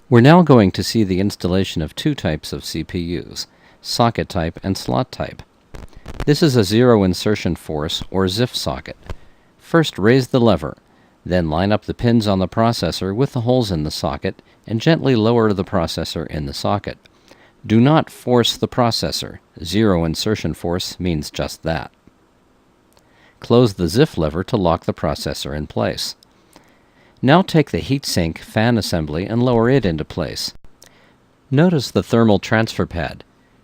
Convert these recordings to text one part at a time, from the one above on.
We're now going to see the installation of two types of CPUs, socket type and slot type. This is a zero insertion force or ZIF socket. First raise the lever, then line up the pins on the processor with the holes in the socket and gently lower the processor in the socket. Do not force the processor. Zero insertion force means just that. Close the ZIF lever to lock the processor in place. Now take the heatsink fan assembly and lower it into place. Notice the thermal transfer pad.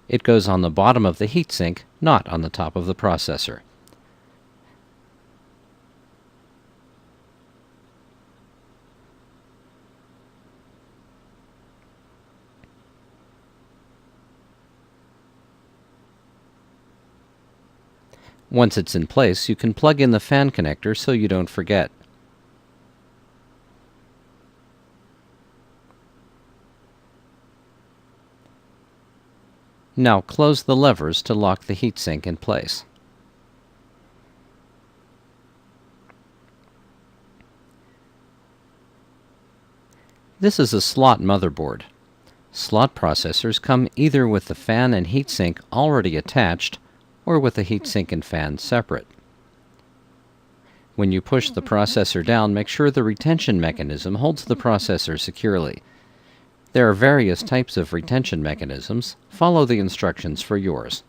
It goes on the bottom of the heatsink, not on the top of the processor. Once it's in place, you can plug in the fan connector so you don't forget. Now close the levers to lock the heatsink in place. This is a slot motherboard. Slot processors come either with the fan and heatsink already attached or with the heatsink and fan separate. When you push the processor down, make sure the retention mechanism holds the processor securely. There are various types of retention mechanisms. Follow the instructions for yours.